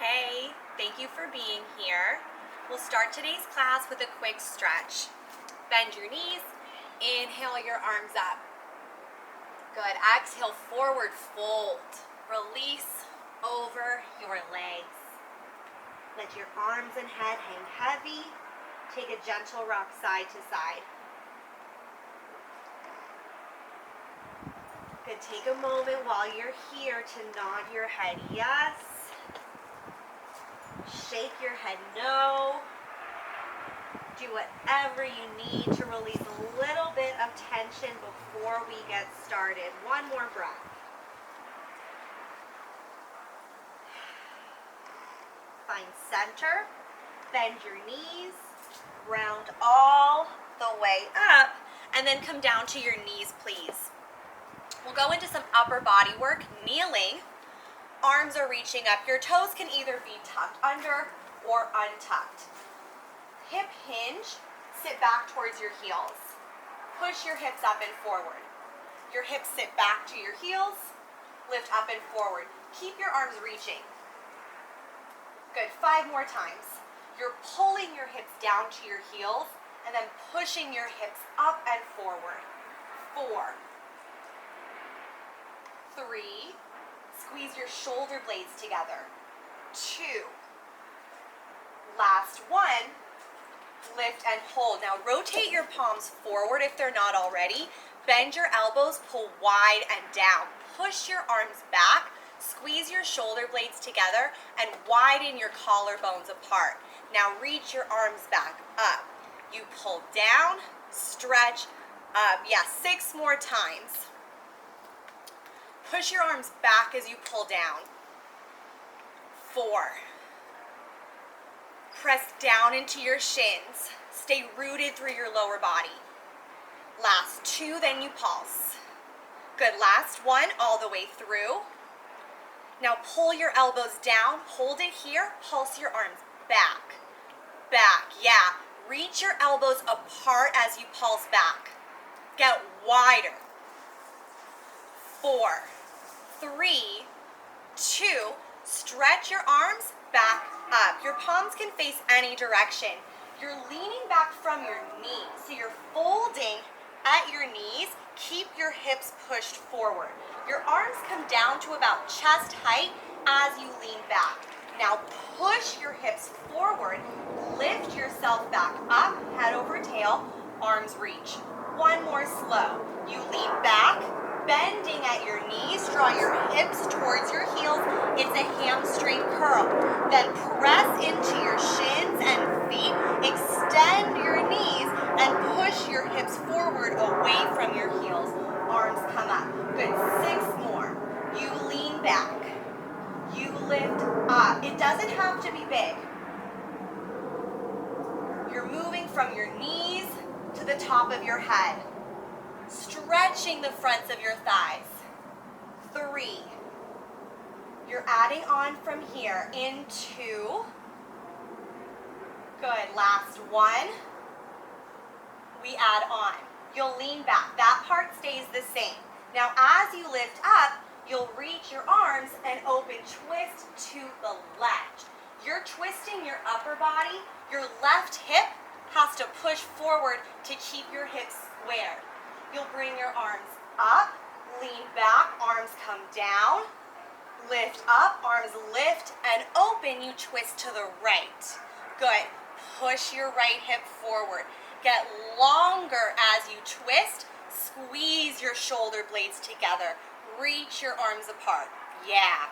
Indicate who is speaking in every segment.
Speaker 1: Hey, thank you for being here. We'll start today's class with a quick stretch. Bend your knees, inhale your arms up. Good, exhale, forward fold. Release over your legs. Let your arms and head hang heavy. Take a gentle rock side to side. Good, take a moment while you're here to nod your head yes. Shake your head no. Do whatever you need to release a little bit of tension before we get started. One more breath. Find center, bend your knees, round all the way up, and then come down to your knees, please. We'll go into some upper body work, kneeling. Arms are reaching up. Your toes can either be tucked under or untucked. Hip hinge, sit back towards your heels. Push your hips up and forward. Your hips sit back to your heels, lift up and forward. Keep your arms reaching. Good, 5 more times. You're pulling your hips down to your heels and then pushing your hips up and forward. 4, 3, squeeze your shoulder blades together. 2, last 1, lift and hold. Now rotate your palms forward if they're not already. Bend your elbows, pull wide and down. Push your arms back, squeeze your shoulder blades together, and widen your collarbones apart. Now reach your arms back up. You pull down, stretch up. Yes, 6 more times. Push your arms back as you pull down. 4. Press down into your shins. Stay rooted through your lower body. Last 2, then you pulse. Good, last 1, all the way through. Now pull your elbows down, hold it here, pulse your arms back. Back, yeah. Reach your elbows apart as you pulse back. Get wider. 4, 3, 2, stretch your arms back up. Your palms can face any direction. You're leaning back from your knees, so you're folding at your knees. Keep your hips pushed forward. Your arms come down to about chest height as you lean back. Now push your hips forward, lift yourself back up, head over tail, arms reach. 1 more slow. You lean back, bending at your knees, draw your hips towards your heels. It's a hamstring curl. Then press into your shins and feet, extend your knees, and push your hips forward away from your heels. Arms come up. Good, 6 more. You lean back. You lift up. It doesn't have to be big. You're moving from your knees to the top of your head. Stretching the fronts of your thighs. 3. You're adding on from here into. Good, last 1. We add on. You'll lean back. That part stays the same. Now as you lift up, you'll reach your arms and open twist to the left. You're twisting your upper body. Your left hip has to push forward to keep your hips squared. You'll bring your arms up, lean back, arms come down, lift up, arms lift and open, you twist to the right. Good, push your right hip forward. Get longer as you twist, squeeze your shoulder blades together, reach your arms apart, yeah.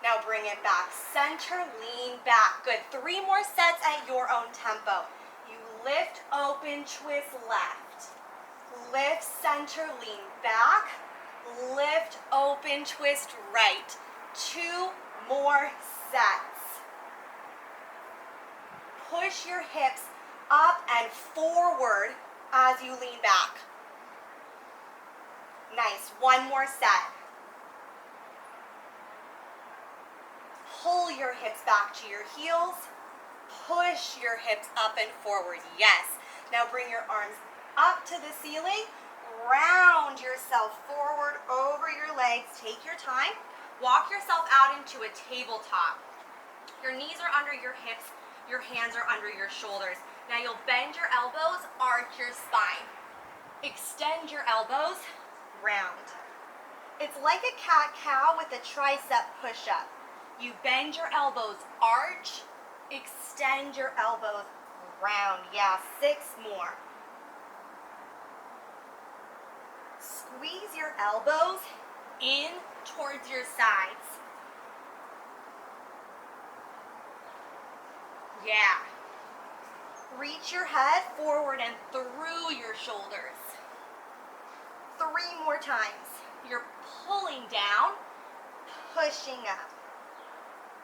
Speaker 1: Now bring it back, center, lean back. Good, 3 more sets at your own tempo. You lift, open, twist left. Lift, center, lean back. Lift, open, twist right. 2 more sets. Push your hips up and forward as you lean back. Nice, 1 more set. Pull your hips back to your heels. Push your hips up and forward, yes. Now bring your arms up to the ceiling, round yourself forward over your legs. Take your time. Walk yourself out into a tabletop. Your knees are under your hips, your hands are under your shoulders. Now you'll bend your elbows, arch your spine. Extend your elbows, round. It's like a cat-cow with a tricep push-up. You bend your elbows, arch, extend your elbows, round. Yeah, 6 more. Squeeze your elbows in towards your sides. Yeah. Reach your head forward and through your shoulders. 3 more times. You're pulling down, pushing up.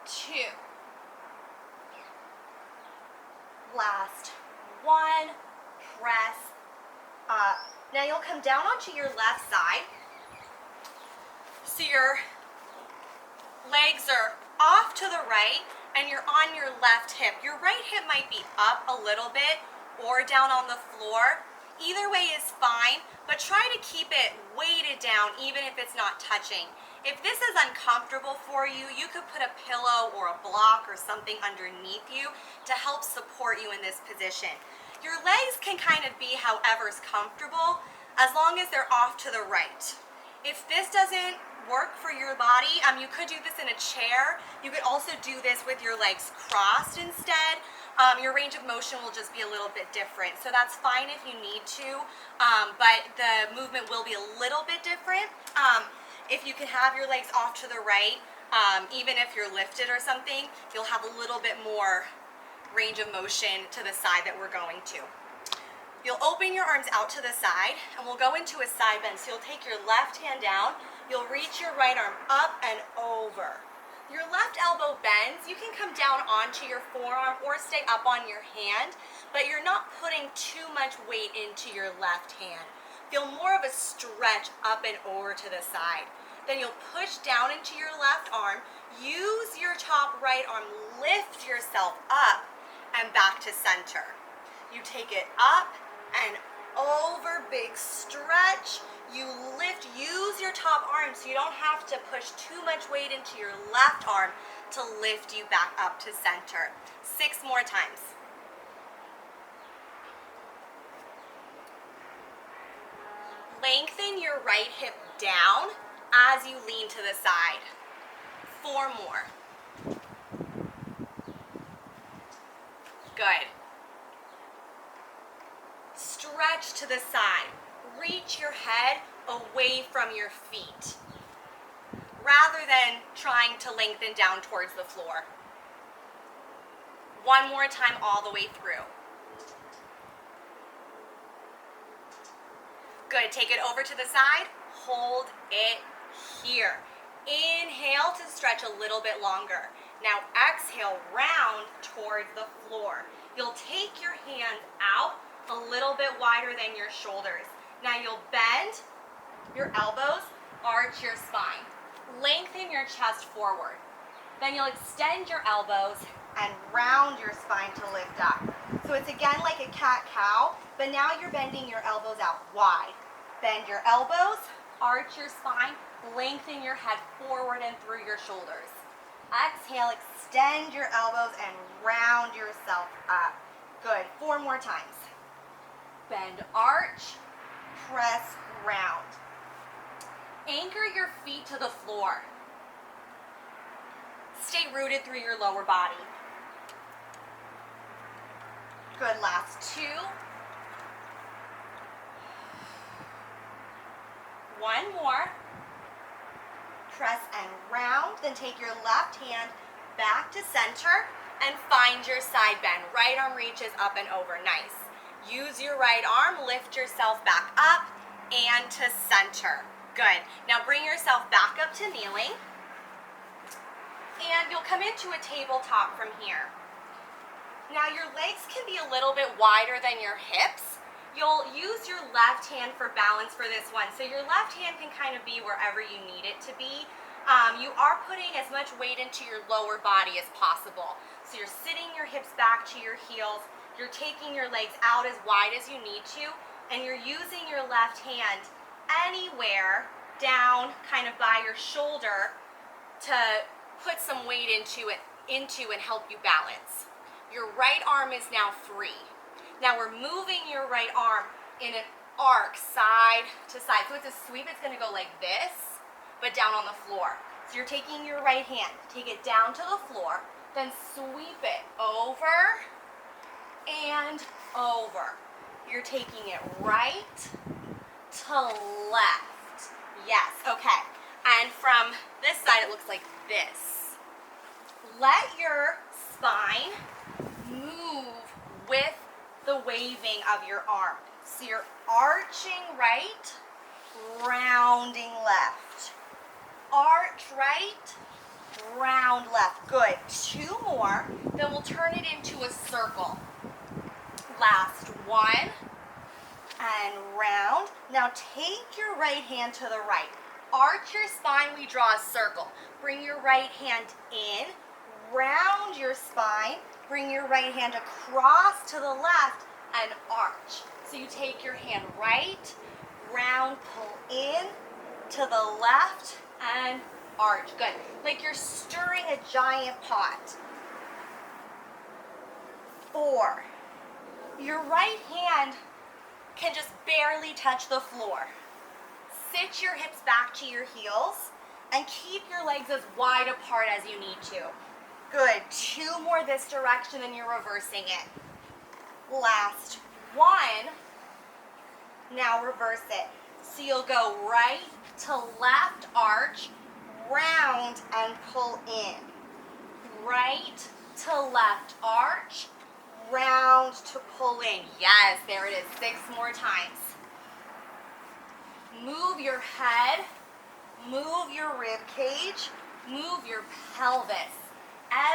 Speaker 1: 2. Last 1. Press up. Now you'll come down onto your left side. So your legs are off to the right and you're on your left hip. Your right hip might be up a little bit or down on the floor. Either way is fine, but try to keep it weighted down even if it's not touching. If this is uncomfortable for you, you could put a pillow or a block or something underneath you to help support you in this position. Your legs can kind of be however's comfortable as long as they're off to the right. If this doesn't work for your body, you could do this in a chair. You could also do this with your legs crossed instead. Your range of motion will just be a little bit different. So that's fine if you need to, but the movement will be a little bit different. If you can have your legs off to the right, even if you're lifted or something, you'll have a little bit more range of motion to the side that we're going to. You'll open your arms out to the side and we'll go into a side bend. So you'll take your left hand down, you'll reach your right arm up and over. Your left elbow bends, you can come down onto your forearm or stay up on your hand, but you're not putting too much weight into your left hand. Feel more of a stretch up and over to the side. Then you'll push down into your left arm, use your top right arm, lift yourself up and back to center. You take it up and over, big stretch. You lift, use your top arm so you don't have to push too much weight into your left arm to lift you back up to center. 6 more times. Lengthen your right hip down as you lean to the side. 4 more. Good. Stretch to the side. Reach your head away from your feet rather than trying to lengthen down towards the floor. 1 more time all the way through. Good. Take it over to the side. Hold it here. Inhale to stretch a little bit longer. Now exhale, round towards the floor. You'll take your hands out a little bit wider than your shoulders. Now you'll bend your elbows, arch your spine. Lengthen your chest forward. Then you'll extend your elbows and round your spine to lift up. So it's again like a cat-cow, but now you're bending your elbows out wide. Bend your elbows, arch your spine, lengthen your head forward and through your shoulders. Exhale, extend your elbows and round yourself up. Good. 4 more times. Bend, arch, press, round. Anchor your feet to the floor. Stay rooted through your lower body. Good. Last 2. 1 more. Press and round. Then take your left hand back to center and find your side bend. Right arm reaches up and over. Nice. Use your right arm, lift yourself back up and to center. Good. Now bring yourself back up to kneeling. And you'll come into a tabletop from here. Now your legs can be a little bit wider than your hips. You'll use your left hand for balance for this one. So your left hand can kind of be wherever you need it to be. You are putting as much weight into your lower body as possible. So you're sitting your hips back to your heels. You're taking your legs out as wide as you need to, and you're using your left hand anywhere down kind of by your shoulder to put some weight into it into and help you balance. Your right arm is now free. Now we're moving your right arm in an arc side to side. So it's a sweep, it's gonna go like this, but down on the floor. So you're taking your right hand, take it down to the floor, then sweep it over and over. You're taking it right to left. Yes, okay. And from this side, it looks like this. Let your spine move with the waving of your arm. So you're arching right, rounding left. Arch right, round left. Good. 2 more, then we'll turn it into a circle. Last one, and round. Now take your right hand to the right. Arch your spine, we draw a circle. Bring your right hand in, round your spine, bring your right hand across to the left, and arch. So you take your hand right, round, pull in, to the left, and arch. Good. Like you're stirring a giant pot. 4. Your right hand can just barely touch the floor. Sit your hips back to your heels and keep your legs as wide apart as you need to. Good. 2 more this direction and you're reversing it. Last one. Now reverse it. So you'll go right to left arch, round and pull in. Right to left arch, round to pull in. Yes, there it is. 6 more times. Move your head, move your rib cage, move your pelvis.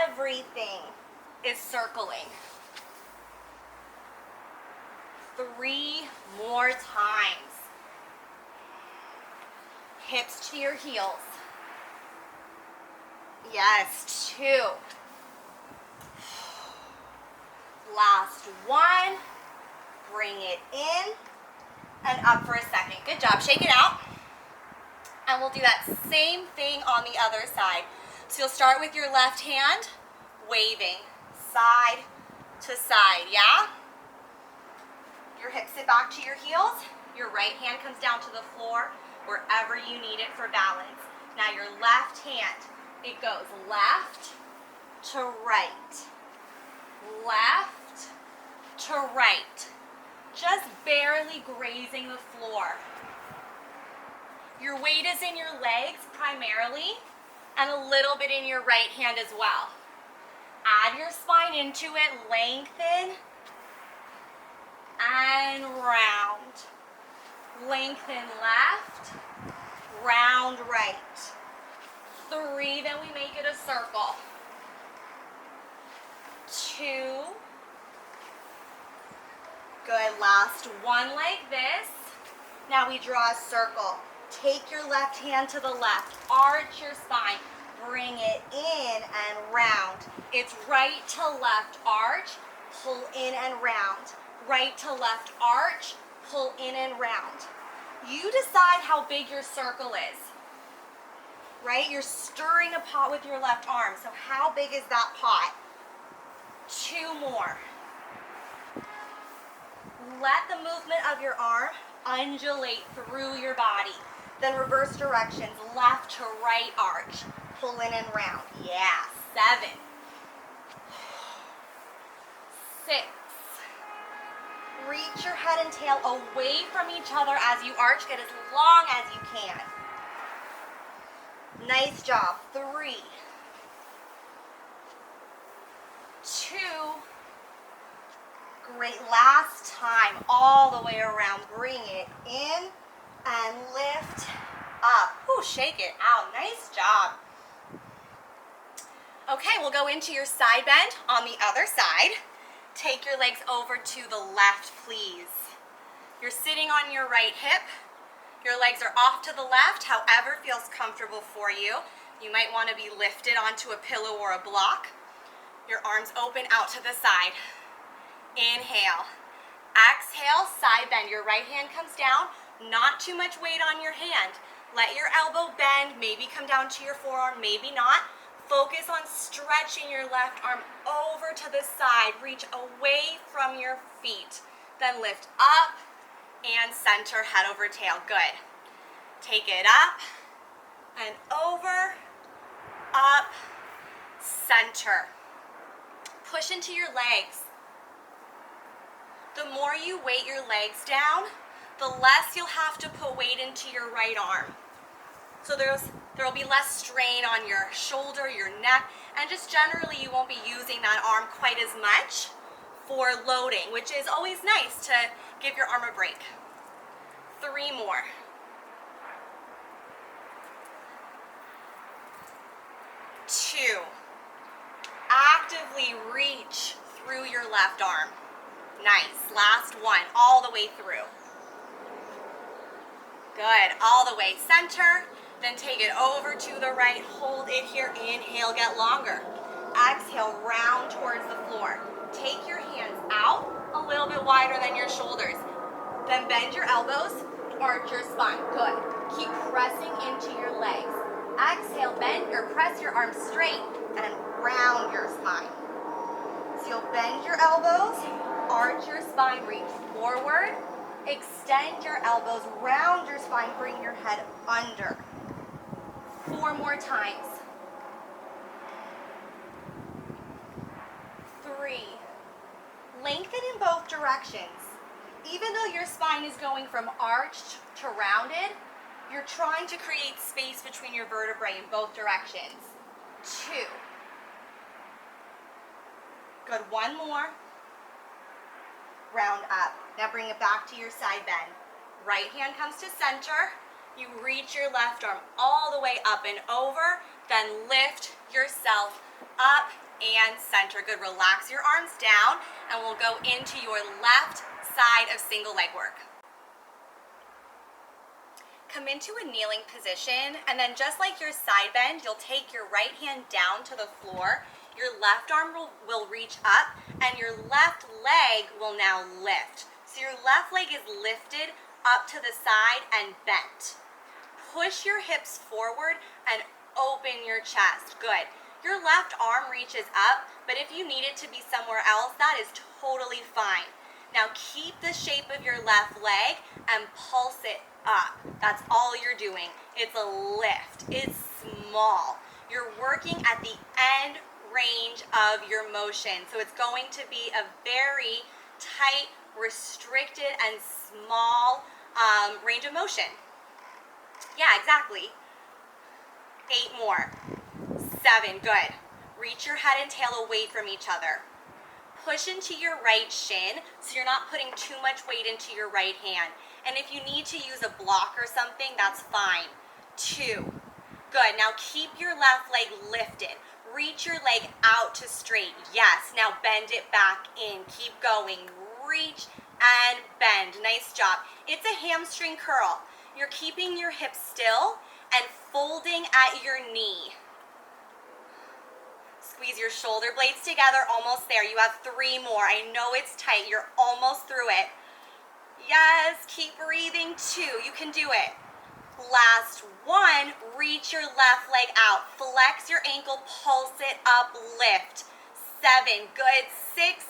Speaker 1: Everything is circling. 3 more times. Hips to your heels. Yes, 2. Last one. Bring it in and up for a second. Good job. Shake it out. And we'll do that same thing on the other side. So you'll start with your left hand, waving side to side, yeah? Your hips sit back to your heels. Your right hand comes down to the floor wherever you need it for balance. Now your left hand, it goes left to right, left to right, just barely grazing the floor. Your weight is in your legs primarily and a little bit in your right hand as well. Add your spine into it, lengthen and round. Lengthen left, round right. 3, then we make it a circle. 2. Good, last one like this. Now we draw a circle. Take your left hand to the left, arch your spine, bring it in and round. It's right to left arch, pull in and round. Right to left arch, pull in and round. You decide how big your circle is, right? You're stirring a pot with your left arm, so how big is that pot? 2 more. Let the movement of your arm undulate through your body. Then reverse directions, left to right arch, pull in and round. Yeah, 7. 6. Reach your head and tail away from each other as you arch. Get as long as you can. Nice job. 3. 2. Great. Last time. All the way around. Bring it in and lift up. Ooh, shake it out. Nice job. Okay, we'll go into your side bend on the other side. Take your legs over to the left, please. You're sitting on your right hip. Your legs are off to the left, however feels comfortable for you. You might want to be lifted onto a pillow or a block. Your arms open out to the side. Inhale. Exhale, side bend. Your right hand comes down. Not too much weight on your hand. Let your elbow bend, maybe come down to your forearm, maybe not. Focus on stretching your left arm over to the side. Reach away from your feet. Then lift up and center, head over tail. Good. Take it up and over, up, center. Push into your legs. The more you weight your legs down, the less you'll have to put weight into your right arm. So there will be less strain on your shoulder, your neck, and just generally you won't be using that arm quite as much for loading, which is always nice to give your arm a break. 3 more. 2. Actively reach through your left arm. Nice. Last one, all the way through. Good. All the way center. Then take it over to the right. Hold it here. Inhale, get longer. Exhale, round towards the floor. Take your hands out a little bit wider than your shoulders. Then bend your elbows, arch your spine. Good. Keep pressing into your legs. Exhale, bend or press your arms straight and round your spine. So you'll bend your elbows, arch your spine, reach forward, extend your elbows, round your spine, bring your head under. 4 more times. 3. Lengthen in both directions. Even though your spine is going from arched to rounded, you're trying to create space between your vertebrae in both directions. 2. Good. 1 more. Round up. Now bring it back to your side bend. Right hand comes to center. You reach your left arm all the way up and over. Then lift yourself up and center. Good. Relax your arms down and we'll go into your left side of single leg work. Come into a kneeling position, and then just like your side bend, you'll take your right hand down to the floor. Your left arm will reach up, and your left leg will now lift. So your left leg is lifted up to the side and bent. Push your hips forward and open your chest. Good. Your left arm reaches up, but if you need it to be somewhere else, that is totally fine. Now keep the shape of your left leg and pulse it up. That's all you're doing. It's a lift. It's small. You're working at the end range of your motion. So it's going to be a very tight, restricted, and small range of motion. Yeah, exactly. 8 more. 7. Good. Reach your head and tail away from each other. Push into your right shin so you're not putting too much weight into your right hand. And if you need to use a block or something, that's fine. 2. Good. Now keep your left leg lifted. Reach your leg out to straight. Yes. Now bend it back in. Keep going. Reach and bend. Nice job. It's a hamstring curl. You're keeping your hips still and folding at your knee. Squeeze your shoulder blades together, almost there. You have 3 more. I know it's tight. You're almost through it. Yes, keep breathing. 2. You can do it. Last 1. Reach your left leg out. Flex your ankle, pulse it up, lift. 7. Good. 6.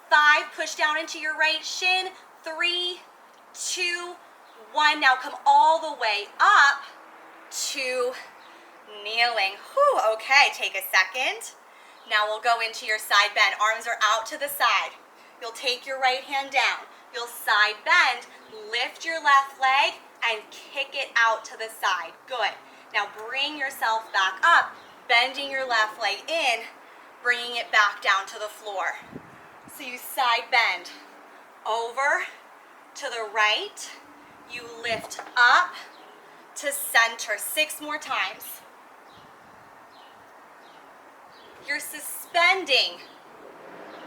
Speaker 1: 5. Push down into your right shin. 3, 2, 1. Now come all the way up to kneeling. Whew, okay, take a second. Now we'll go into your side bend. Arms are out to the side. You'll take your right hand down. You'll side bend, lift your left leg, and kick it out to the side. Good. Now bring yourself back up, bending your left leg in, bringing it back down to the floor. So you side bend over to the right. You lift up to center. 6 more times. You're suspending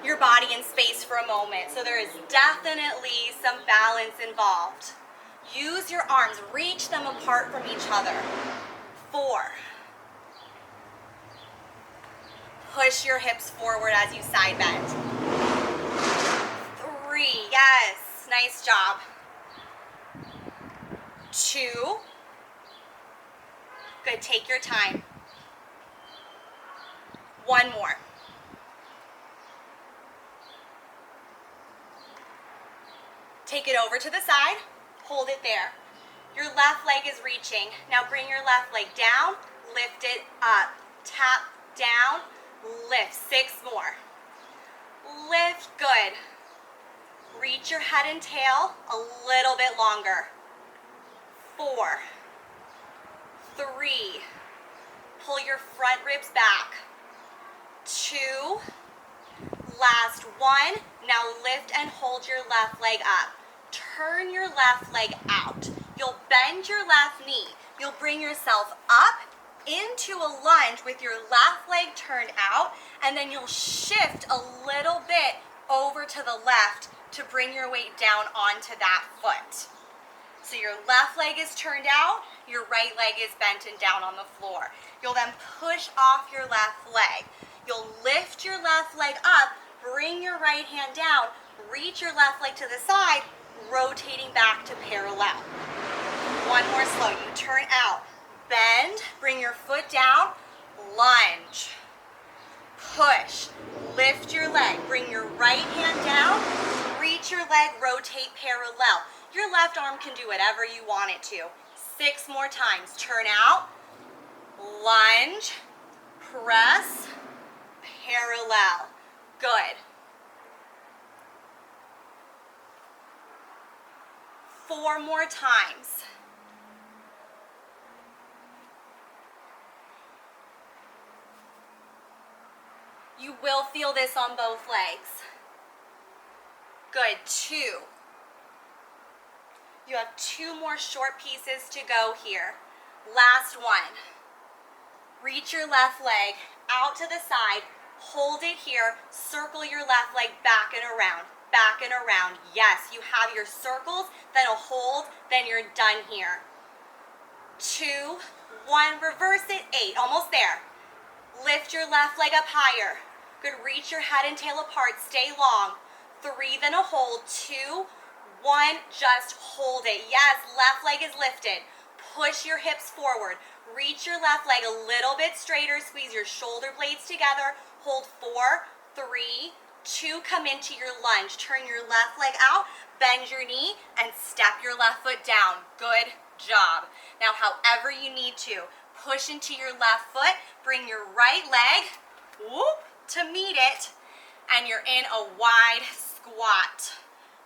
Speaker 1: your body in space for a moment. So there is definitely some balance involved. Use your arms, reach them apart from each other. 4. Push your hips forward as you side bend. 3, yes, nice job. 2. Good, take your time. One more. Take it over to the side, hold it there. Your left leg is reaching. Now bring your left leg down, lift it up. Tap down, lift. 6 more. Lift, good. Reach your head and tail a little bit longer. 4, 3, pull your front ribs back. 2, last 1. Now lift and hold your left leg up. Turn your left leg out. You'll bend your left knee. You'll bring yourself up into a lunge with your left leg turned out, and then you'll shift a little bit over to the left to bring your weight down onto that foot. So your left leg is turned out, your right leg is bent and down on the floor. You'll then push off your left leg. You'll lift your left leg up, bring your right hand down, reach your left leg to the side, rotating back to parallel. One more slow. You turn out, bend, bring your foot down, lunge, push, lift your leg, bring your right hand down, reach your leg, rotate parallel. Your left arm can do whatever you want it to. 6 more times. Turn out, lunge, press, parallel. Good. 4 more times. You will feel this on both legs. Good. 2. You have 2 more short pieces to go here. Last one. Reach your left leg out to the side. Hold it here. Circle your left leg back and around. Back and around. Yes, you have your circles, then a hold, then you're done here. 2, 1, reverse it, 8, almost there. Lift your left leg up higher. Good, reach your head and tail apart, stay long. 3, then a hold, 2, 1, just hold it. Yes, left leg is lifted. Push your hips forward. Reach your left leg a little bit straighter, squeeze your shoulder blades together. Hold 4, 3, 2, come into your lunge. Turn your left leg out, bend your knee, and step your left foot down. Good job. Now, however you need to, push into your left foot, bring your right leg, whoop, to meet it, and you're in a wide squat.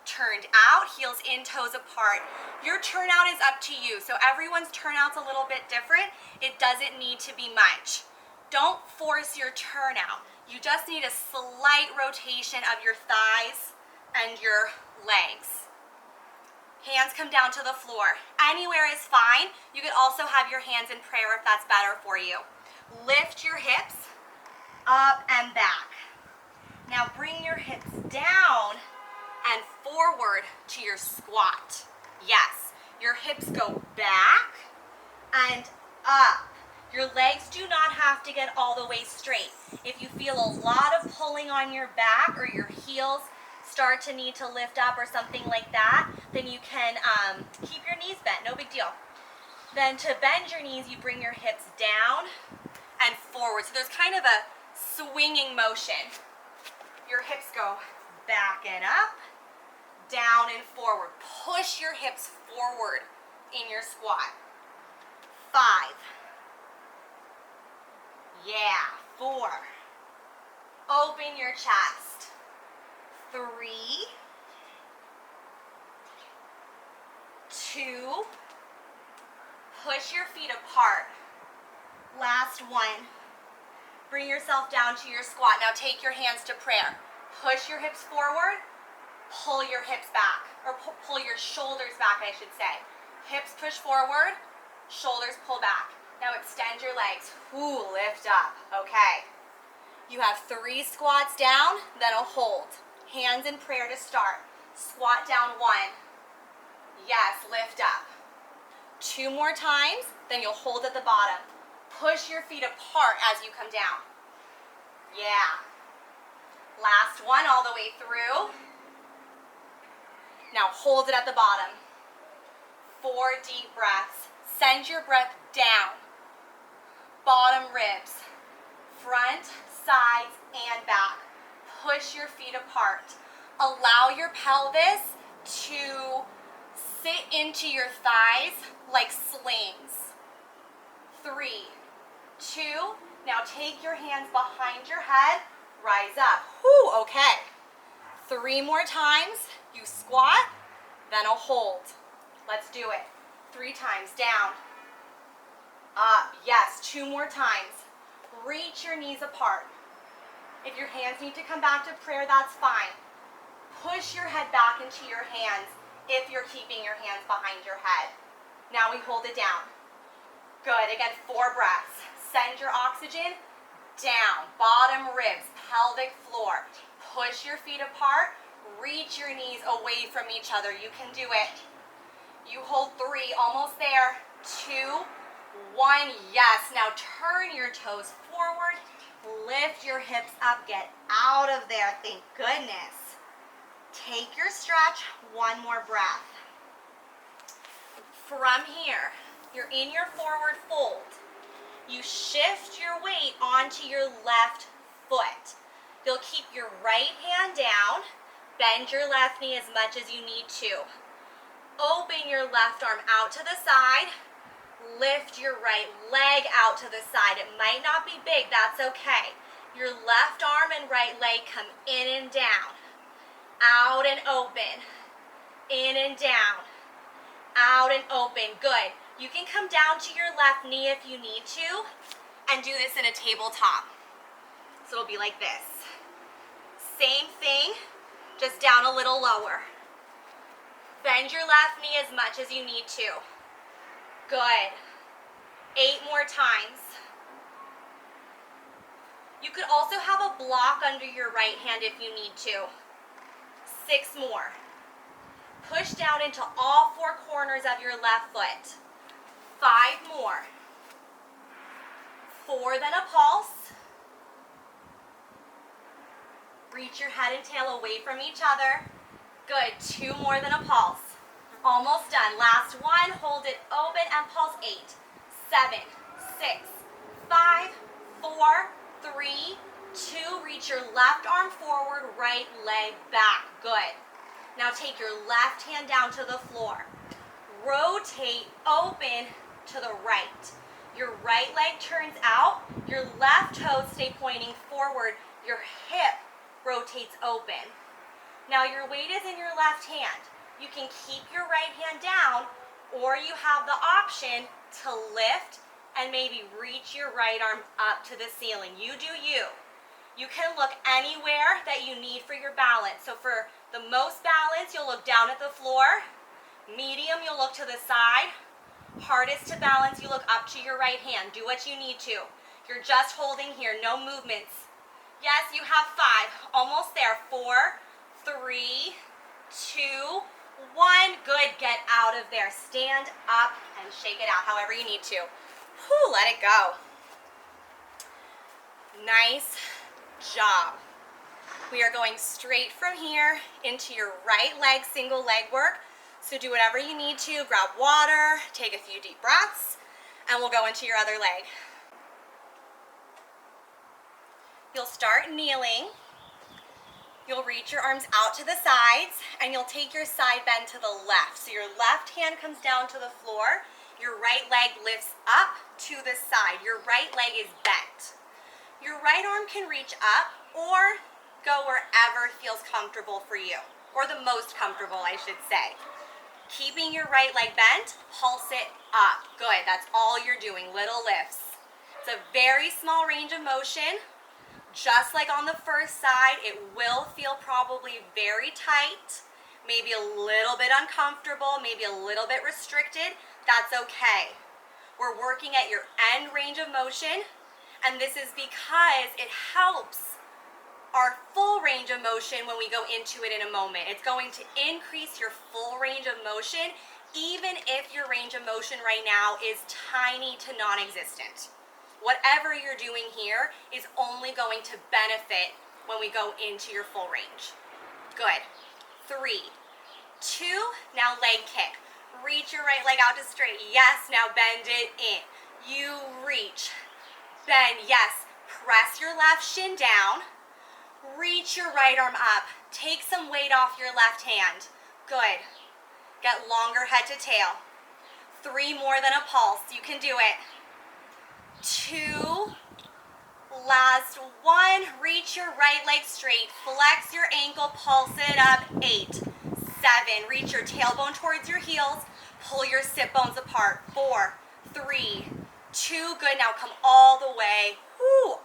Speaker 1: Turned out, heels in, toes apart. Your turnout is up to you, so everyone's turnout's a little bit different. It doesn't need to be much. Don't force your turnout. You just need a slight rotation of your thighs and your legs. Hands come down to the floor. Anywhere is fine. You could also have your hands in prayer if that's better for you. Lift your hips up and back. Now bring your hips down and forward to your squat. Yes, your hips go back and up. Your legs do not have to get all the way straight. If you feel a lot of pulling on your back or your heels start to need to lift up or something like that, then you can keep your knees bent, no big deal. Then to bend your knees, you bring your hips down and forward. So there's kind of a swinging motion. Your hips go back and up, down and forward. Push your hips forward in your squat. 5. Yeah, 4. Open your chest. 3, 2. Push your feet apart. Last 1. Bring yourself down to your squat. Now take your hands to prayer. Push your hips forward. Pull your hips back, or pull your shoulders back, I should say. Hips push forward, shoulders pull back. Now extend your legs. Ooh, lift up. Okay. You have 3 squats down, then a hold. Hands in prayer to start. Squat down 1. Yes, lift up. 2 more times, then you'll hold at the bottom. Push your feet apart as you come down. Yeah. Last 1 all the way through. Now hold it at the bottom. 4 deep breaths. Send your breath down. Bottom ribs. front, sides, and back. Push your feet apart. Allow your pelvis to sit into your thighs like slings. 3, 2, now take your hands behind your head, rise up. Whew, okay. 3 more times, you squat, then a hold. Let's do it. 3 times, down, up, yes, 2 more times. Reach your knees apart. If your hands need to come back to prayer, that's fine. Push your head back into your hands if you're keeping your hands behind your head. Now we hold it down. Good, again, 4 breaths. Send your oxygen down, bottom ribs, pelvic floor. Push your feet apart, reach your knees away from each other. You can do it. You hold 3, almost there. 2, 1, yes. Now turn your toes forward, lift your hips up, get out of there, thank goodness. Take your stretch, 1 more breath. From here, you're in your forward fold. You shift your weight onto your left foot. You'll keep your right hand down, bend your left knee as much as you need to. Open your left arm out to the side, lift your right leg out to the side. It might not be big, that's okay. Your left arm and right leg come in and down, out and open, in and down, out and open. Good. You can come down to your left knee if you need to and do this in a tabletop. So it'll be like this. Same thing, just down a little lower. Bend your left knee as much as you need to. Good. 8 more times. You could also have a block under your right hand if you need to. 6 more. Push down into all 4 corners of your left foot. 5 more. 4, then a pulse. Reach your head and tail away from each other. Good, 2 more than a pulse. Almost done. Last one, hold it open and pulse. 8, 7, 6, 5, 4, 3, 2. Reach your left arm forward, right leg back. Good. Now take your left hand down to the floor. Rotate, open to the right. Your right leg turns out, your left toes stay pointing forward, your hip rotates open. Now your weight is in your left hand. You can keep your right hand down, or you have the option to lift and maybe reach your right arm up to the ceiling. You do you. You can look anywhere that you need for your balance. So for the most balance, you'll look down at the floor. Medium, you'll look to the side. Hardest to balance, you look up to your right hand. Do what you need to. You're just holding here, no movements. Yes, you have 5. Almost there. 4, 3, 2, 1. Good. Get out of there. Stand up and shake it out however you need to. Whew, let it go. Nice job. We are going straight from here into your right leg, single leg work. So do whatever you need to. Grab water, take a few deep breaths, and we'll go into your other leg. You'll start kneeling. You'll reach your arms out to the sides, and you'll take your side bend to the left. So your left hand comes down to the floor. Your right leg lifts up to the side. Your right leg is bent. Your right arm can reach up or go wherever feels comfortable for you, or the most comfortable, I should say. Keeping your right leg bent, pulse it up. Good, that's all you're doing, little lifts. It's a very small range of motion. Just like on the first side, it will feel probably very tight, maybe a little bit uncomfortable, maybe a little bit restricted. That's okay. We're working at your end range of motion, and this is because it helps our full range of motion when we go into it in a moment. It's going to increase your full range of motion, even if your range of motion right now is tiny to non-existent. Whatever you're doing here is only going to benefit when we go into your full range. Good. 3, 2, now leg kick. Reach your right leg out to straight. Yes, now bend it in. You reach, bend, yes. press your left shin down. Reach your right arm up. Take some weight off your left hand. Good. Get longer head to tail. 3 more than a pulse. You can do it. 2. Last 1. Reach your right leg straight. Flex your ankle. Pulse it up. 8. 7. Reach your tailbone towards your heels. Pull your sit bones apart. 4. 3. 2. Good. Now come all the way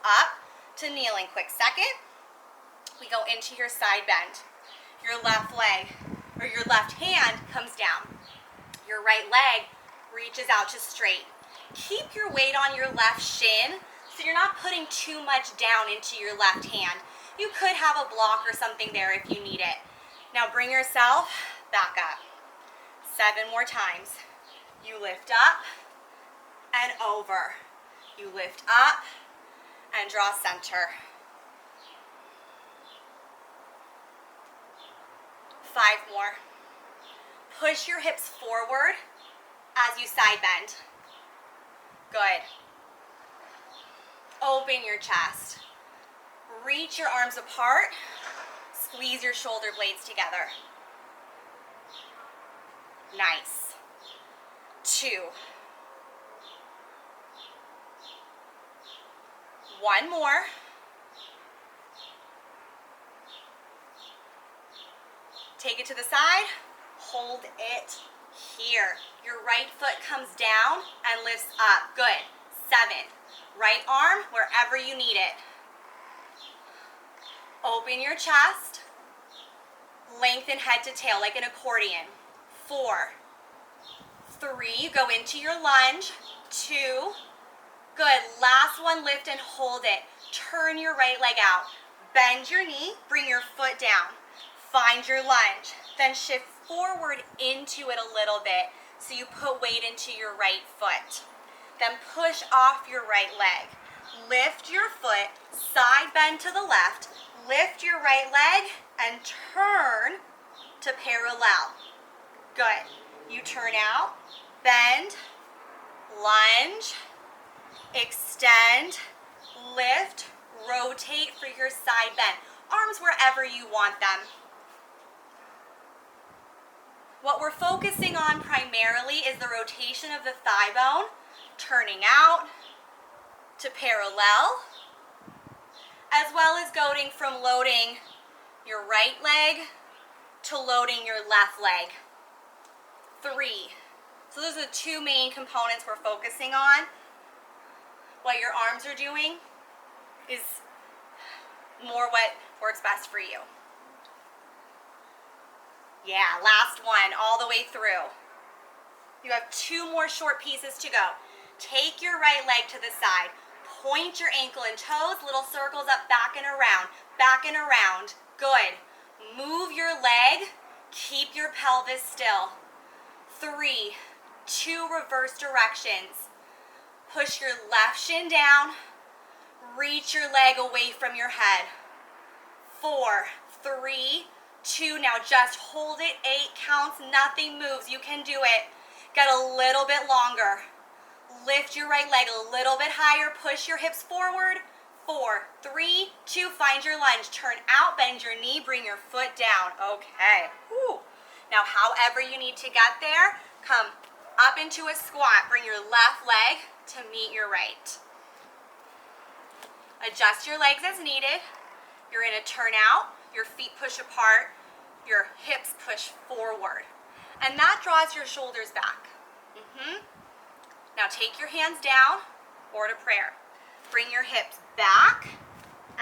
Speaker 1: up to kneeling. Quick second. We go into your side bend. Your left leg or your left hand comes down. Your right leg reaches out to straight. Keep your weight on your left shin so you're not putting too much down into your left hand. You could have a block or something there if you need it. Now bring yourself back up. 7 more times. You lift up and over. You lift up and draw center. 5 more. Push your hips forward as you side bend. Good. Open your chest. Reach your arms apart. Squeeze your shoulder blades together. Nice. 2. 1 more. Take it to the side. Hold it here. Your right foot comes down and lifts up. Good. 7. Right arm wherever you need it. Open your chest. Lengthen head to tail like an accordion. 4. 3. You go into your lunge. 2. Good. Last one, lift and hold it. Turn your right leg out. Bend your knee. Bring your foot down. Find your lunge. Then shift forward into it a little bit so you put weight into your right foot. Then push off your right leg. Lift your foot, side bend to the left. Lift your right leg and turn to parallel. Good. You turn out, bend, lunge, extend, lift, rotate for your side bend. Arms wherever you want them. What we're focusing on primarily is the rotation of the thigh bone, turning out to parallel, as well as going from loading your right leg to loading your left leg. 3. So those are the 2 main components we're focusing on. What your arms are doing is more what works best for you. Yeah, last one, all the way through. You have 2 more short pieces to go. Take your right leg to the side. Point your ankle and toes, little circles up, back and around. Back and around. Good. Move your leg. Keep your pelvis still. 3. 2 reverse directions. Push your left shin down. Reach your leg away from your head. 4. 3. 2. Now just hold it. 8 counts. Nothing moves. You can do it. Get a little bit longer. Lift your right leg a little bit higher. Push your hips forward. 4. 3. 2. Find your lunge. Turn out. Bend your knee. Bring your foot down. Okay. Whew. Now, however you need to get there, come up into a squat. Bring your left leg to meet your right. Adjust your legs as needed. You're in a turn out. Your feet push apart. Your hips push forward. And that draws your shoulders back. Now take your hands down or to prayer. Bring your hips back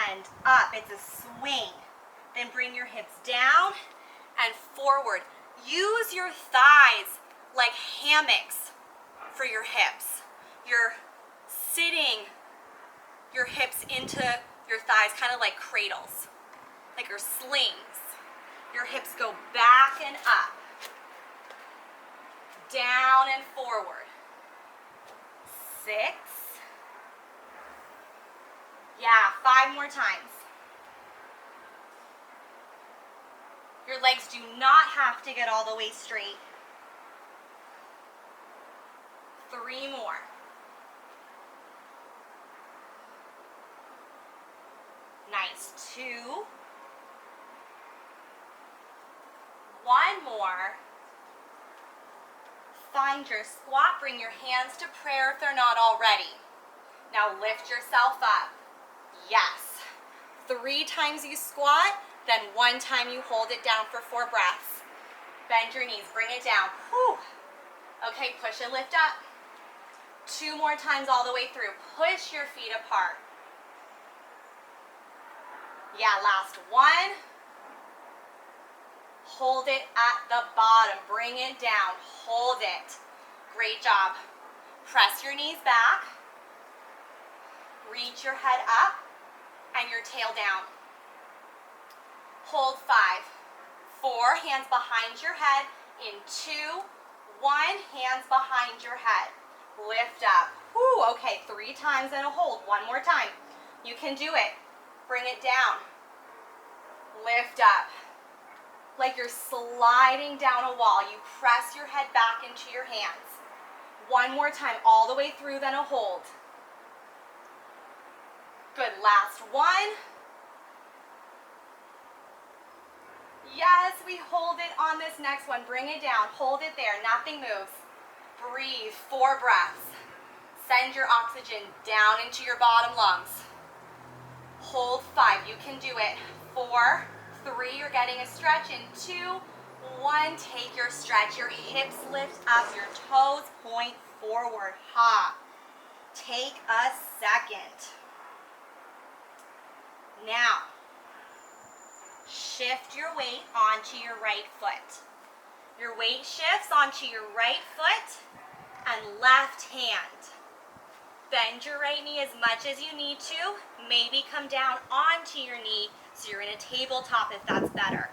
Speaker 1: and up. It's a swing. Then bring your hips down and forward. Use your thighs like hammocks for your hips. You're sitting your hips into your thighs kind of like cradles, like your slings. Your hips go back and up, down and forward. 6. Yeah, 5 more times. Your legs do not have to get all the way straight. 3 more. Nice. 2. 1 more. Find your squat. Bring your hands to prayer if they're not already. Now lift yourself up. Yes. 3 times you squat, then 1 time you hold it down for 4 breaths. Bend your knees, bring it down. Whew. Okay, push and lift up. 2 more times all the way through. Push your feet apart. Yeah, last 1. Hold it at the bottom. Bring it down. Hold it. Great job. Press your knees back. Reach your head up and your tail down. Hold 5. 4, hands behind your head. In 2, 1, hands behind your head. Lift up. Whew, okay, 3 times and a hold. 1 more time. You can do it. Bring it down. Lift up. Like you're sliding down a wall. You press your head back into your hands. 1 more time, all the way through, then a hold. Good, last 1. Yes, we hold it on this next one. Bring it down, hold it there, nothing moves. Breathe, 4 breaths. Send your oxygen down into your bottom lungs. Hold 5, you can do it. 4, 3, you're getting a stretch in 2, 1, take your stretch. Your hips lift up, your toes point forward. Ha. Take a second. Now, shift your weight onto your right foot. Your weight shifts onto your right foot and left hand. Bend your right knee as much as you need to. Maybe come down onto your knee so you're in a tabletop if that's better.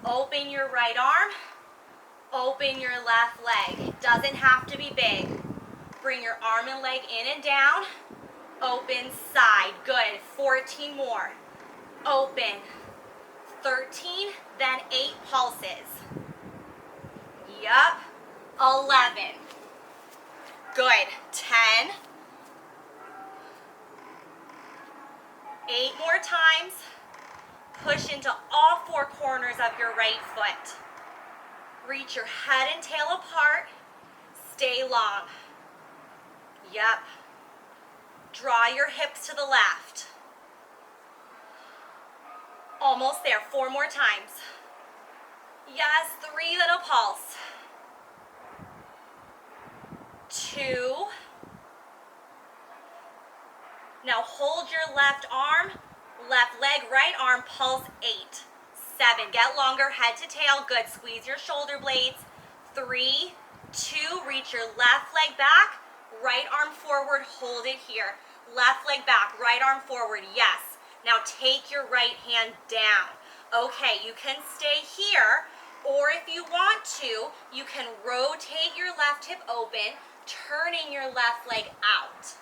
Speaker 1: Open your right arm. Open your left leg. It doesn't have to be big. Bring your arm and leg in and down. Open side. Good. 14 more. Open. 13, then 8 pulses. Yup. 11. Good. 10. 8 more times. Push into all 4 corners of your right foot. Reach your head and tail apart. Stay long. Yup. Draw your hips to the left. Almost there. 4 more times. Yes, 3, then a pulse. 2. Now hold your left arm, left leg, right arm, pulse 8. 7, get longer, head to tail, good, squeeze your shoulder blades. 3, 2, reach your left leg back, right arm forward, hold it here. Left leg back, right arm forward, yes. Now take your right hand down. Okay, you can stay here, or if you want to, you can rotate your left hip open, turning your left leg out.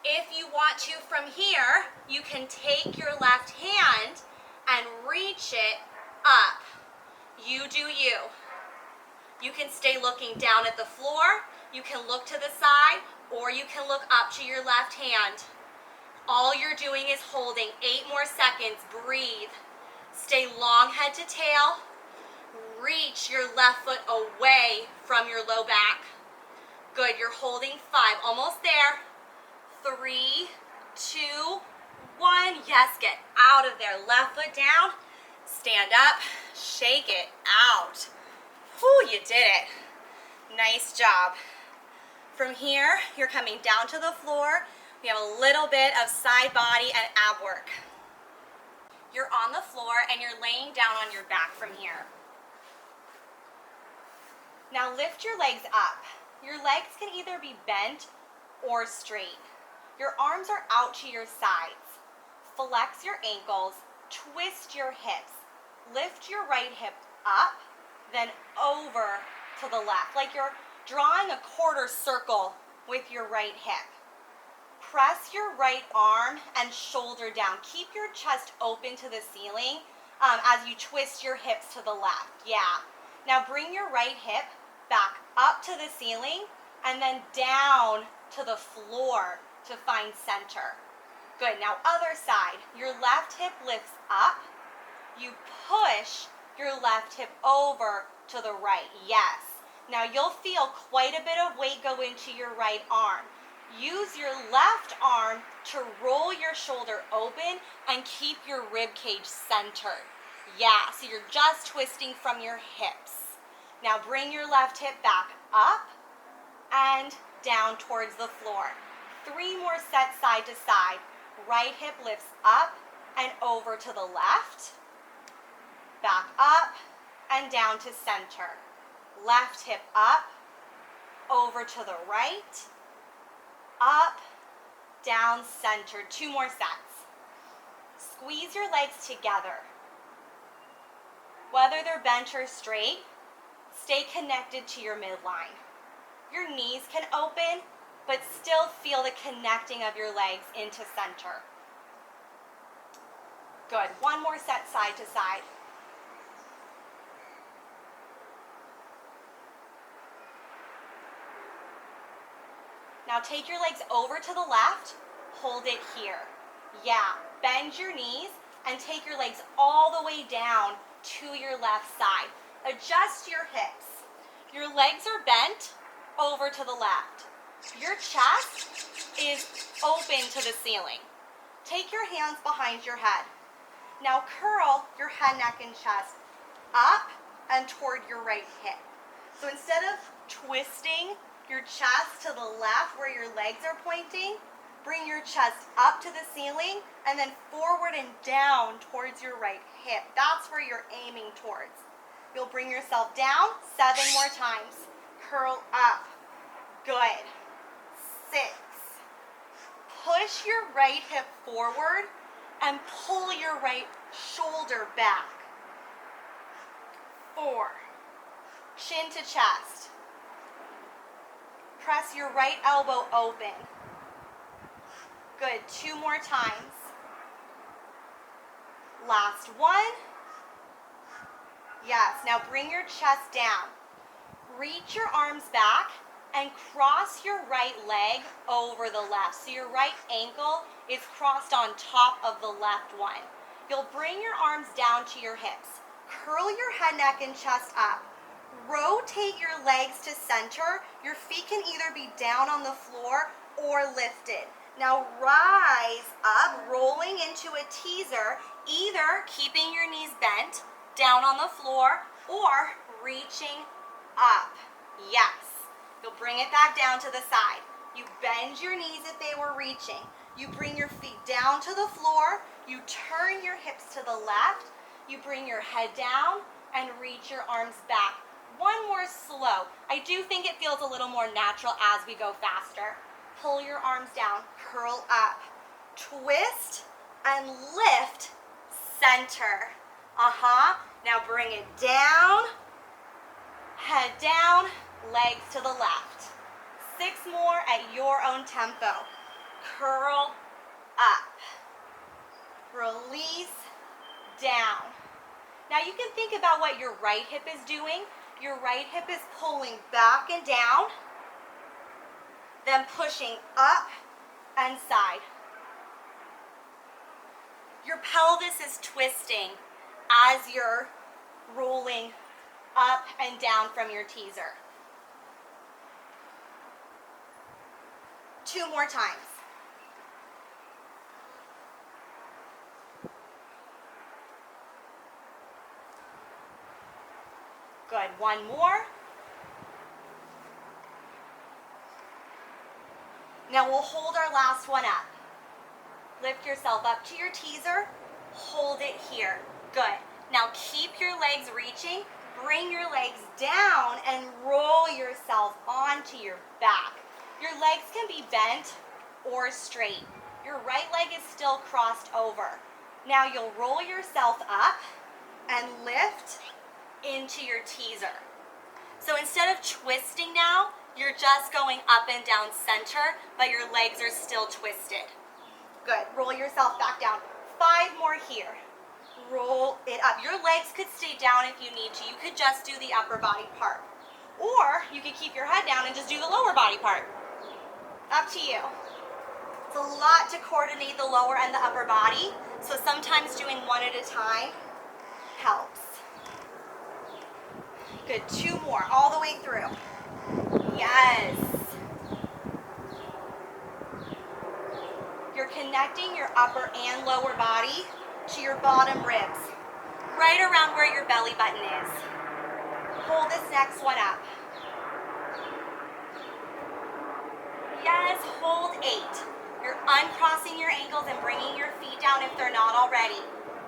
Speaker 1: If you want to from here, you can take your left hand and reach it up. You do you. You can stay looking down at the floor, you can look to the side, or you can look up to your left hand. All you're doing is holding 8 more seconds. Breathe. Stay long head to tail. Reach your left foot away from your low back. Good, you're holding 5, almost there. 3, 2, 1. Yes, get out of there. Left foot down. Stand up. Shake it out. Whew, you did it. Nice job. From here, you're coming down to the floor. We have a little bit of side body and ab work. You're on the floor and you're laying down on your back from here. Now lift your legs up. Your legs can either be bent or straight. Your arms are out to your sides. Flex your ankles, twist your hips. Lift your right hip up, then over to the left, like you're drawing a quarter circle with your right hip. Press your right arm and shoulder down. Keep your chest open to the ceiling as you twist your hips to the left. Yeah. Now bring your right hip back up to the ceiling and then down to the floor to find center. Good, now other side. Your left hip lifts up. You push your left hip over to the right. Yes. Now you'll feel quite a bit of weight go into your right arm. Use your left arm to roll your shoulder open and keep your rib cage centered. Yeah, so you're just twisting from your hips. Now bring your left hip back up and down towards the floor. 3 more sets side to side. Right hip lifts up and over to the left. Back up and down to center. Left hip up, over to the right, up, down, center. 2 more sets. Squeeze your legs together. Whether they're bent or straight, stay connected to your midline. Your knees can open, but still feel the connecting of your legs into center. Good. 1 more set side to side. Now take your legs over to the left, hold it here. Yeah, bend your knees and take your legs all the way down to your left side. Adjust your hips. Your legs are bent over to the left. Your chest is open to the ceiling. Take your hands behind your head. Now curl your head, neck, and chest up and toward your right hip. So instead of twisting your chest to the left where your legs are pointing, bring your chest up to the ceiling and then forward and down towards your right hip. That's where you're aiming towards. You'll bring yourself down 7 more times. Curl up. Good. 6. Push your right hip forward and pull your right shoulder back. 4. Chin to chest. Press your right elbow open. Good. 2 more times. Last one. Yes. Now bring your chest down. Reach your arms back and cross your right leg over the left. So your right ankle is crossed on top of the left one. You'll bring your arms down to your hips. Curl your head, neck, and chest up. Rotate your legs to center. Your feet can either be down on the floor or lifted. Now rise up, rolling into a teaser, either keeping your knees bent down on the floor or reaching up. Yes. You'll bring it back down to the side. You bend your knees if they were reaching. You bring your feet down to the floor. You turn your hips to the left. You bring your head down and reach your arms back. 1 more slow. I do think it feels a little more natural as we go faster. Pull your arms down, curl up, twist and lift, center. Now bring it down, head down, legs to the left. 6 more at your own tempo. Curl up, release, down. Now you can think about what your right hip is doing. Your right hip is pulling back and down, then pushing up and side. Your pelvis is twisting as you're rolling up and down from your teaser. 2 more times. Good. 1 more. Now we'll hold our last one up. Lift yourself up to your teaser. Hold it here. Good. Now keep your legs reaching. Bring your legs down and roll yourself onto your back. Your legs can be bent or straight. Your right leg is still crossed over. Now you'll roll yourself up and lift into your teaser. So instead of twisting now, you're just going up and down center, but your legs are still twisted. Good. Roll yourself back down. 5 more here. Roll it up. Your legs could stay down if you need to. You could just do the upper body part. Or you could keep your head down and just do the lower body part. Up to you. It's a lot to coordinate the lower and the upper body, so sometimes doing one at a time helps. Good, 2 more, all the way through. Yes. You're connecting your upper and lower body to your bottom ribs, right around where your belly button is. Hold this next one up. Yes, hold 8. You're uncrossing your ankles and bringing your feet down if they're not already.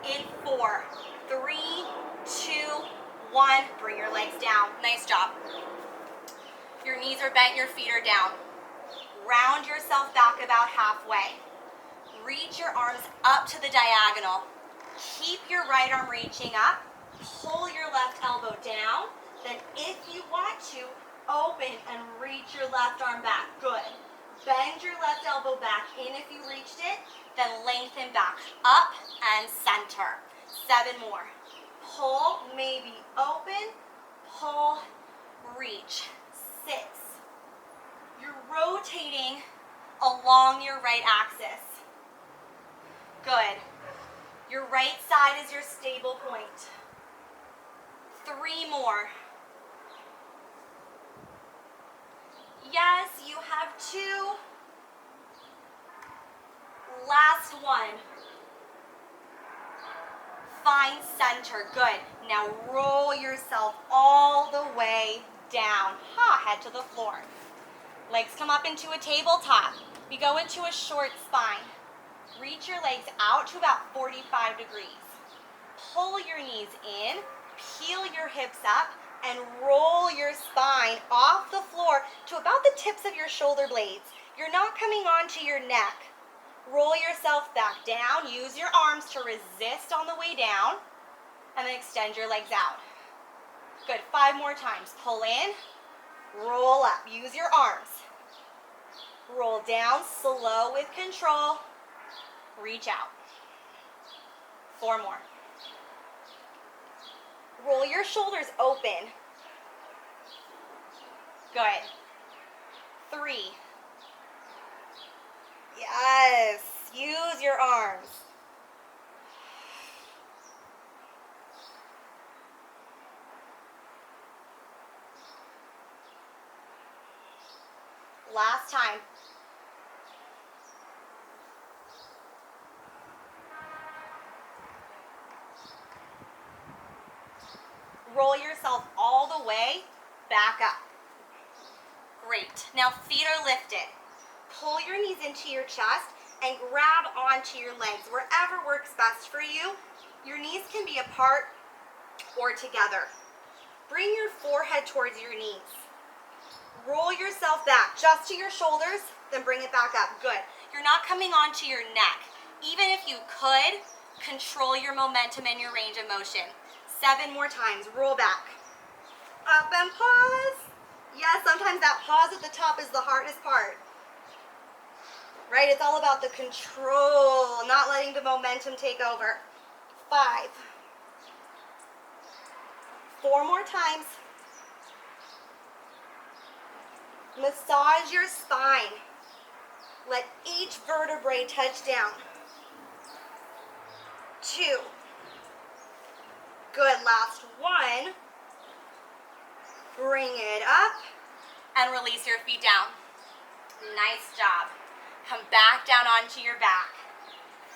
Speaker 1: In 4, 3, 2, 1. Bring your legs down. Nice job. Your knees are bent, your feet are down. Round yourself back about halfway. Reach your arms up to the diagonal. Keep your right arm reaching up. Pull your left elbow down. Then if you want to, open and reach your left arm back. Good. Bend your left elbow back in if you reached it. Then lengthen back up and center. 7 more. Pull, maybe open. Pull, reach. 6. You're rotating along your right axis. Good. Your right side is your stable point. 3 more. Yes, you have 2. Last one. Find center. Good. Now roll yourself all the way down. Head to the floor. Legs come up into a tabletop. We go into a short spine. Reach your legs out to about 45 degrees. Pull your knees in, peel your hips up, and roll your spine off the floor to about the tips of your shoulder blades. You're not coming onto your neck. Roll yourself back down. Use your arms to resist on the way down, and then extend your legs out. Good. 5 more times. Pull in, roll up. Use your arms. Roll down, slow with control. Reach out. 4 more. Roll your shoulders open. Good. 3. Yes. Use your arms. Last time. Roll yourself all the way back up. Great. Now feet are lifted. Pull your knees into your chest and grab onto your legs, wherever works best for you. Your knees can be apart or together. Bring your forehead towards your knees. Roll yourself back just to your shoulders, then bring it back up. Good. You're not coming onto your neck. Even if you could, control your momentum and your range of motion. 7 more times. Roll back. Up and pause. Yes, sometimes that pause at the top is the hardest part. Right? It's all about the control, not letting the momentum take over. 5. 4 more times. Massage your spine. Let each vertebrae touch down. 2. Good. Last 1. Bring it up and release your feet down. Nice job. Come back down onto your back.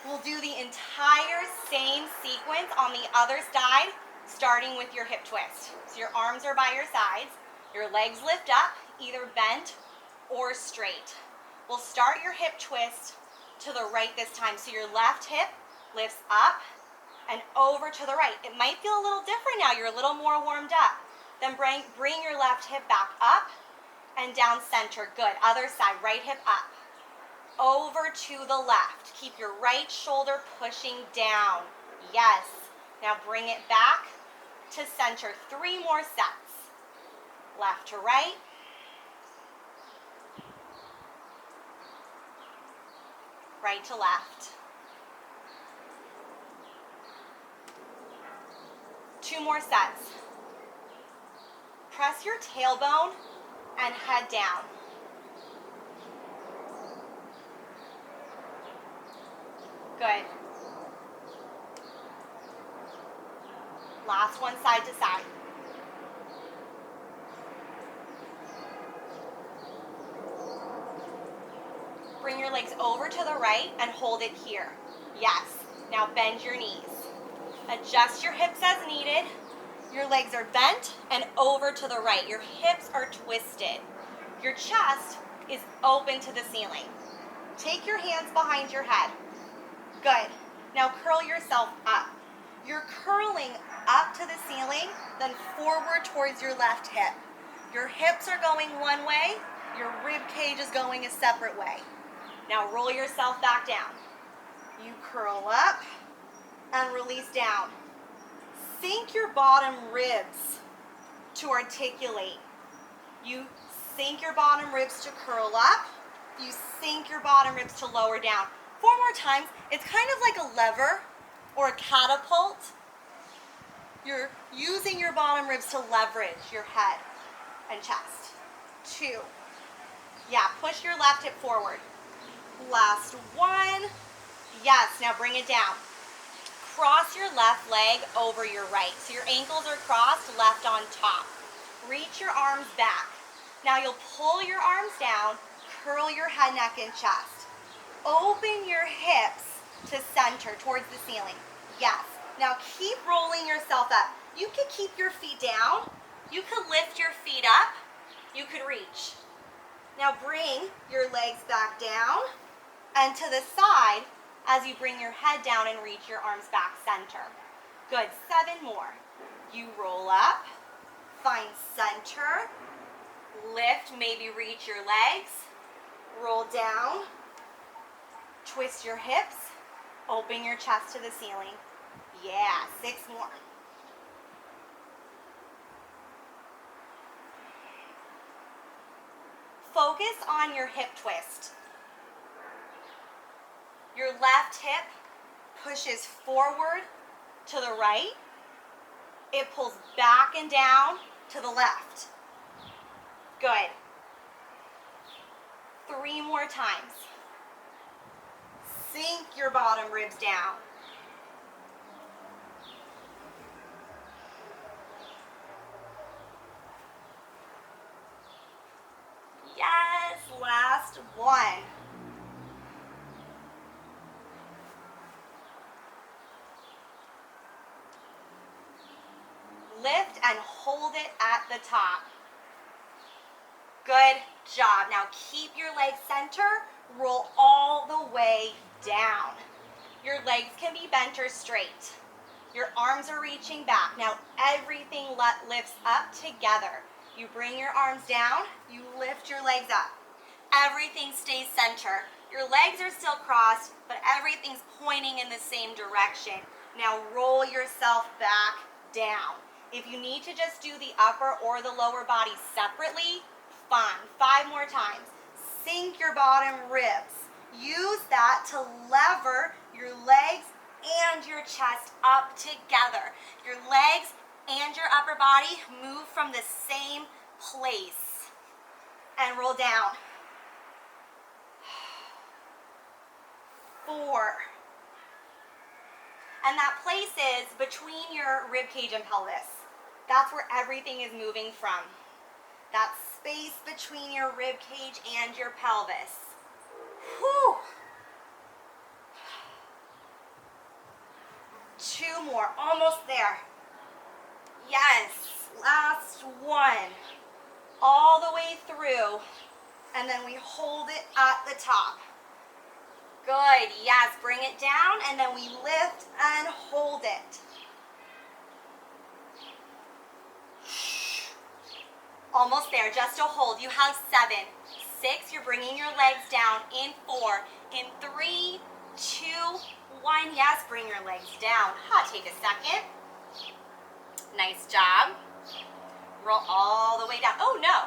Speaker 1: We'll do the entire same sequence on the other side, starting with your hip twist. So your arms are by your sides. Your legs lift up, either bent or straight. We'll start your hip twist to the right this time. So your left hip lifts up and over to the right. It might feel a little different now. You're a little more warmed up. Then bring your left hip back up and down center. Good. Other side, right hip up. Over to the left. Keep your right shoulder pushing down. Yes. Now bring it back to center. 3 more sets. Left to right. Right to left. 2 more sets. Press your tailbone and head down. Good. Last one, side to side. Bring your legs over to the right and hold it here. Yes. Now bend your knees. Adjust your hips as needed. Your legs are bent and over to the right. Your hips are twisted. Your chest is open to the ceiling. Take your hands behind your head. Good. Now curl yourself up. You're curling up to the ceiling, then forward towards your left hip. Your hips are going one way, your rib cage is going a separate way. Now roll yourself back down. You curl up and release down. Sink your bottom ribs to articulate. You sink your bottom ribs to curl up. You sink your bottom ribs to lower down. 4 more times. It's kind of like a lever or a catapult. You're using your bottom ribs to leverage your head and chest. 2. Yeah, push your left hip forward. Last one. Yes, now bring it down. Cross your left leg over your right. So your ankles are crossed, left on top. Reach your arms back. Now you'll pull your arms down, curl your head, neck, and chest. Open your hips to center towards the ceiling. Yes. Now keep rolling yourself up. You could keep your feet down. You could lift your feet up. You could reach. Now bring your legs back down and to the side as you bring your head down and reach your arms back center. Good. 7 more. You roll up, find center, lift, maybe reach your legs, roll down, twist your hips, open your chest to the ceiling. Yeah, 6 more. Focus on your hip twist. Your left hip pushes forward to the right. It pulls back and down to the left. Good. 3 more times. Sink your bottom ribs down. Yes, last one. Lift and hold it at the top. Good job. Now keep your legs center, roll all the way down. Your legs can be bent or straight. Your arms are reaching back. Now everything lifts up together. You bring your arms down, you lift your legs up. Everything stays center. Your legs are still crossed, but everything's pointing in the same direction. Now roll yourself back down. If you need to just do the upper or the lower body separately, fine. 5 more times. Sink your bottom ribs. Use that to lever your legs and your chest up together. Your legs and your upper body move from the same place. And roll down. 4. And that place is between your rib cage and pelvis. That's where everything is moving from. That space between your rib cage and your pelvis. Whew. 2 more, almost there. Yes, last one. All the way through, and then we hold it at the top. Good, yes, bring it down, and then we lift and hold it. Almost there, just a hold. You have 7, 6, you're bringing your legs down in 4, in 3, 2, 1. Yes, bring your legs down. Take a second. Nice job. Roll all the way down. Oh no,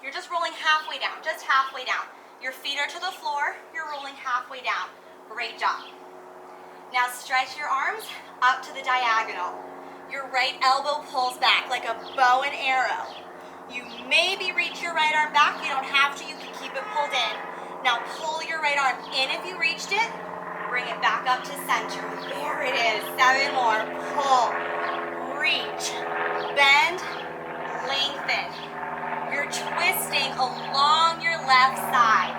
Speaker 1: you're just rolling halfway down, just halfway down. Your feet are to the floor, you're rolling halfway down. Great job. Now stretch your arms up to the diagonal. Your right elbow pulls back like a bow and arrow. You maybe reach your right arm back. You don't have to. You can keep it pulled in. Now pull your right arm in if you reached it. Bring it back up to center. There it is. 7 more. Pull, reach, bend, lengthen. You're twisting along your left side.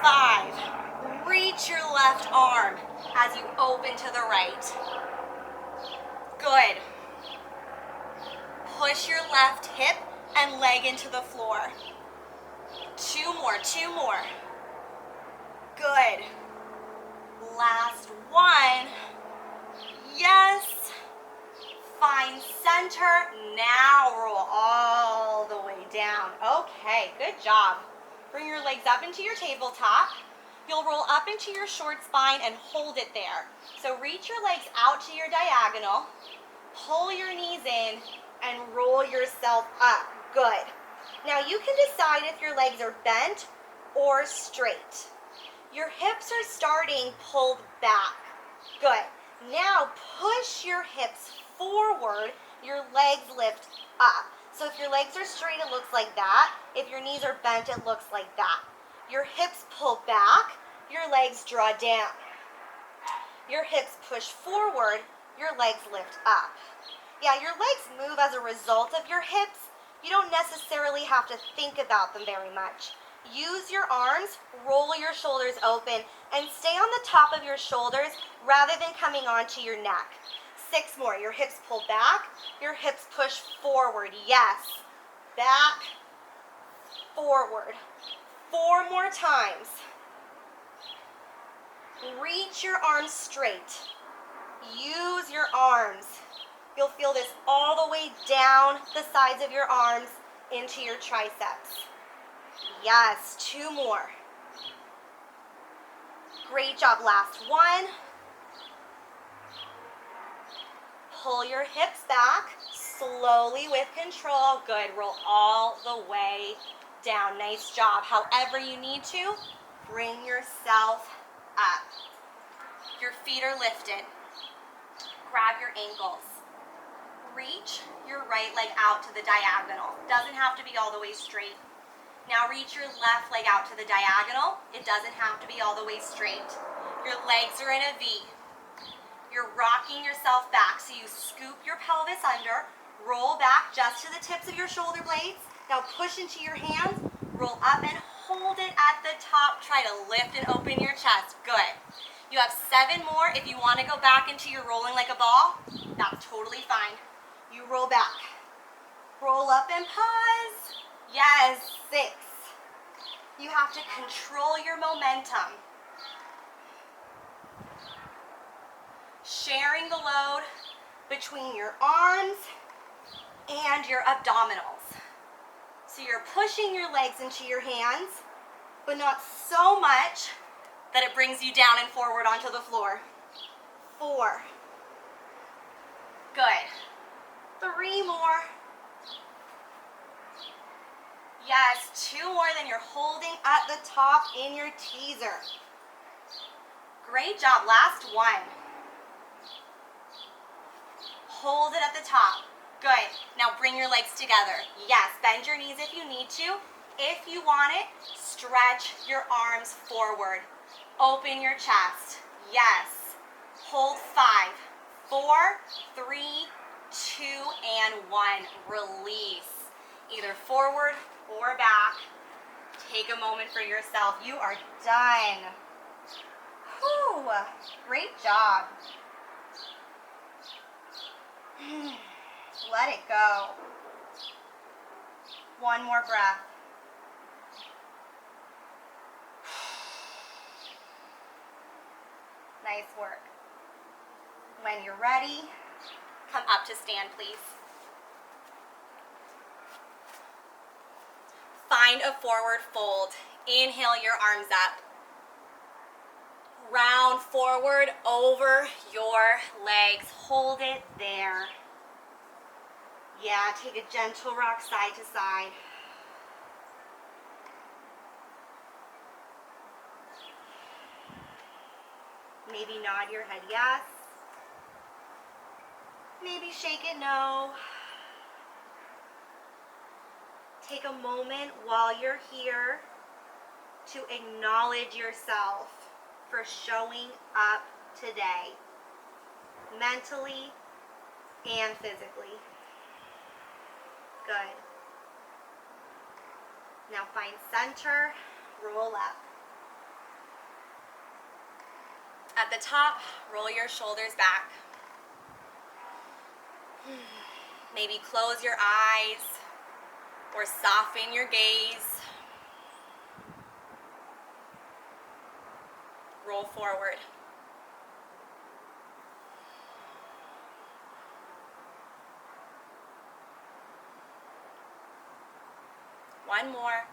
Speaker 1: 5. Reach your left arm as you open to the right. Good. Push your left hip and leg into the floor. 2 more, 2 more. Good. Last one. Yes. Find center. Now roll all the way down. Okay, good job. Bring your legs up into your tabletop. You'll roll up into your short spine and hold it there. So reach your legs out to your diagonal. Pull your knees in and roll yourself up. Good. Now you can decide if your legs are bent or straight. Your hips are starting pulled back. Good. Now push your hips forward. Your legs lift up. So if your legs are straight, it looks like that. If your knees are bent, it looks like that. Your hips pull back. Your legs draw down. Your hips push forward. Your legs lift up. Yeah, your legs move as a result of your hips. You don't necessarily have to think about them very much. Use your arms, roll your shoulders open, and stay on the top of your shoulders rather than coming onto your neck. 6 more. Your hips pull back. Your hips push forward. Yes. Back, forward. 4 more times. Reach your arms straight. Use your arms. You'll feel this all the way down the sides of your arms into your triceps. Yes, 2 more. Great job. Last one. Pull your hips back slowly with control. Good. Roll all the way down. Nice job. However you need to, bring yourself up. Your feet are lifted. Grab your ankles. Reach your right leg out to the diagonal. Doesn't have to be all the way straight. Now reach your left leg out to the diagonal. It doesn't have to be all the way straight. Your legs are in a V. You're rocking yourself back. So you scoop your pelvis under, roll back just to the tips of your shoulder blades. Now push into your hands, roll up and hold it at the top. Try to lift and open your chest. Good. You have 7 more. If you want to go back into your rolling like a ball, that's totally fine. You roll back. Roll up and pause. Yes, 6. You have to control your momentum. Sharing the load between your arms and your abdominals. So you're pushing your legs into your hands, but not so much that it brings you down and forward onto the floor. 4. Good. 3 more. Yes, 2 more. Then you're holding at the top in your teaser. Great job. Last one. Hold it at the top. Good. Now bring your legs together. Yes, bend your knees if you need to. If you want it, stretch your arms forward. Open your chest. Yes. Hold 5, 4, 3, 2, and 1. Release. Either forward or back. Take a moment for yourself. You are done. Whew. Great job. Let it go. 1 more breath. Nice work. When you're ready, come up to stand, please. Find a forward fold. Inhale your arms up. Round forward over your legs. Hold it there. Yeah, take a gentle rock side to side. Maybe nod your head yes. Maybe shake it no. Take a moment while you're here to acknowledge yourself for showing up today, mentally and physically. Good. Now find center, roll up. At the top, roll your shoulders back. Maybe close your eyes or soften your gaze. Roll forward. One more.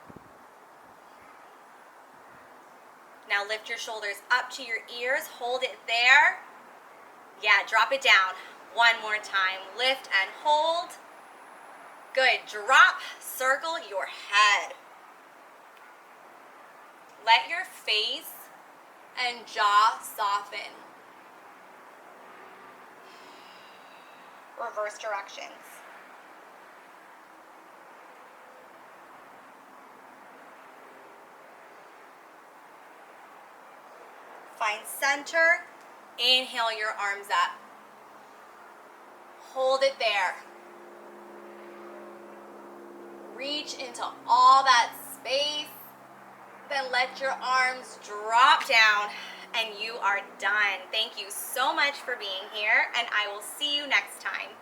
Speaker 1: Now lift your shoulders up to your ears. Hold it there. Yeah, drop it down. One more time. Lift and hold. Good. Drop. Circle your head. Let your face and jaw soften. Reverse directions. Find center. Inhale your arms up. Hold it there. Reach into all that space. Then let your arms drop down and you are done. Thank you so much for being here, and I will see you next time.